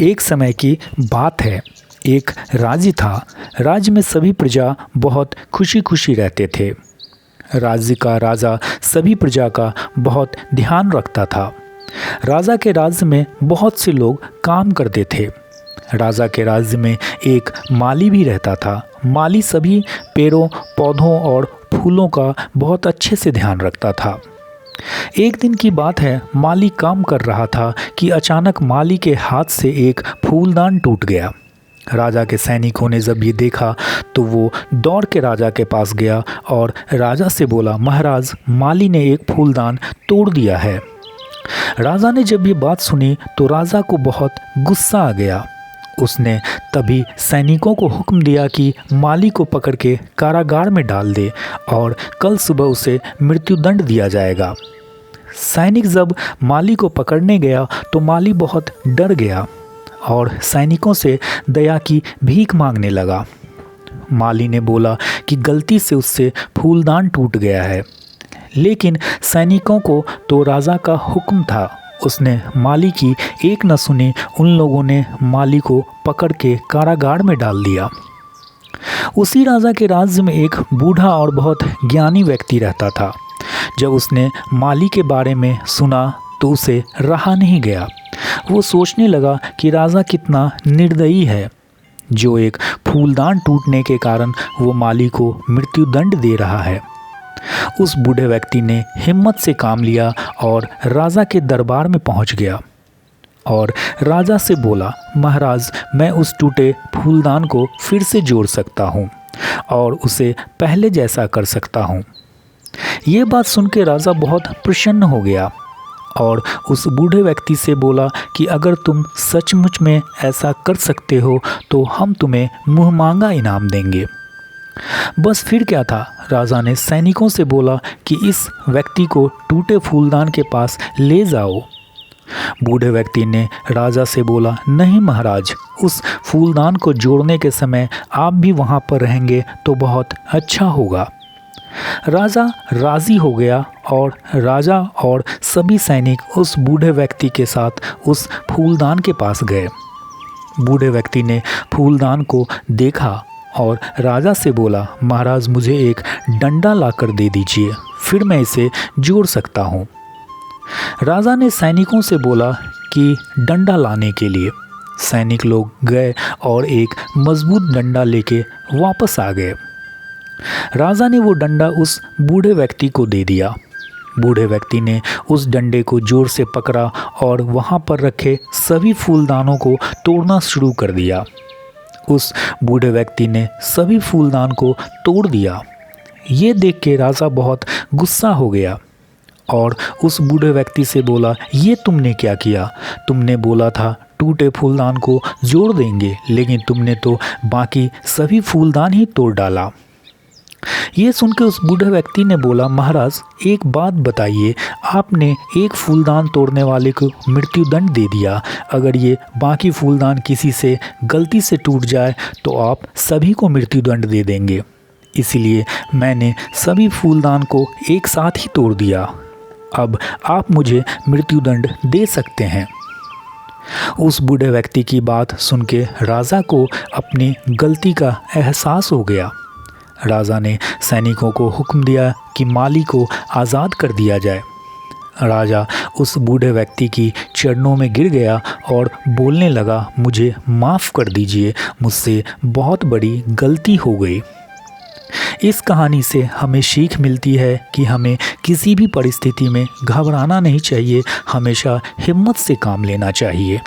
एक समय की बात है। एक राज्य था। राज्य में सभी प्रजा बहुत खुशी खुशी रहते थे। राज्य का राजा सभी प्रजा का बहुत ध्यान रखता था। राजा के राज्य में बहुत से लोग काम करते थे। राजा के राज्य में एक माली भी रहता था। माली सभी पेड़ों, पौधों और फूलों का बहुत अच्छे से ध्यान रखता था। एक दिन की बात है, माली काम कर रहा था कि अचानक माली के हाथ से एक फूलदान टूट गया। राजा के सैनिकों ने जब ये देखा तो वो दौड़ के राजा के पास गया और राजा से बोला, महाराज, माली ने एक फूलदान तोड़ दिया है। राजा ने जब ये बात सुनी तो राजा को बहुत गुस्सा आ गया। उसने तभी सैनिकों को हुक्म दिया कि माली को पकड़ के कारागार में डाल दे और कल सुबह उसे मृत्युदंड दिया जाएगा। सैनिक जब माली को पकड़ने गया तो माली बहुत डर गया और सैनिकों से दया की भीख मांगने लगा। माली ने बोला कि गलती से उससे फूलदान टूट गया है, लेकिन सैनिकों को तो राजा का हुक्म था। उसने माली की एक न सुनी। उन लोगों ने माली को पकड़ के कारागार में डाल दिया। उसी राजा के राज्य में एक बूढ़ा और बहुत ज्ञानी व्यक्ति रहता था। जब उसने माली के बारे में सुना तो उसे रहा नहीं गया। वो सोचने लगा कि राजा कितना निर्दयी है, जो एक फूलदान टूटने के कारण वो माली को मृत्युदंड दे रहा है। उस बूढ़े व्यक्ति ने हिम्मत से काम लिया और राजा के दरबार में पहुंच गया और राजा से बोला, महाराज, मैं उस टूटे फूलदान को फिर से जोड़ सकता हूं और उसे पहले जैसा कर सकता हूं। ये बात सुन के राजा बहुत प्रसन्न हो गया और उस बूढ़े व्यक्ति से बोला कि अगर तुम सचमुच में ऐसा कर सकते हो तो हम तुम्हें मुँहमांगा इनाम देंगे। बस फिर क्या था, राजा ने सैनिकों से बोला कि इस व्यक्ति को टूटे फूलदान के पास ले जाओ। बूढ़े व्यक्ति ने राजा से बोला, नहीं महाराज, उस फूलदान को जोड़ने के समय आप भी वहाँ पर रहेंगे तो बहुत अच्छा होगा। राजा राज़ी हो गया और राजा और सभी सैनिक उस बूढ़े व्यक्ति के साथ उस फूलदान के पास गए। बूढ़े व्यक्ति ने फूलदान को देखा और राजा से बोला, महाराज, मुझे एक डंडा लाकर दे दीजिए, फिर मैं इसे जोड़ सकता हूँ। राजा ने सैनिकों से बोला कि डंडा लाने के लिए। सैनिक लोग गए और एक मजबूत डंडा लेके वापस आ गए। राजा ने वो डंडा उस बूढ़े व्यक्ति को दे दिया। बूढ़े व्यक्ति ने उस डंडे को जोर से पकड़ा और वहाँ पर रखे सभी फूलदानों को तोड़ना शुरू कर दिया। उस बूढ़े व्यक्ति ने सभी फूलदान को तोड़ दिया। ये देख के राजा बहुत गुस्सा हो गया और उस बूढ़े व्यक्ति से बोला, ये तुमने क्या किया? तुमने बोला था टूटे फूलदान को जोड़ देंगे, लेकिन तुमने तो बाकी सभी फूलदान ही तोड़ डाला। ये सुनकर उस बूढ़े व्यक्ति ने बोला, महाराज, एक बात बताइए, आपने एक फूलदान तोड़ने वाले को मृत्युदंड दे दिया। अगर ये बाकी फूलदान किसी से गलती से टूट जाए तो आप सभी को मृत्युदंड दे देंगे। इसीलिए मैंने सभी फूलदान को एक साथ ही तोड़ दिया। अब आप मुझे मृत्युदंड दे सकते हैं। उस बूढ़े व्यक्ति की बात सुन के राजा को अपनी गलती का एहसास हो गया। राजा ने सैनिकों को हुक्म दिया कि माली को आज़ाद कर दिया जाए। राजा उस बूढ़े व्यक्ति की चरणों में गिर गया और बोलने लगा, मुझे माफ़ कर दीजिए, मुझसे बहुत बड़ी गलती हो गई। इस कहानी से हमें सीख मिलती है कि हमें किसी भी परिस्थिति में घबराना नहीं चाहिए, हमेशा हिम्मत से काम लेना चाहिए।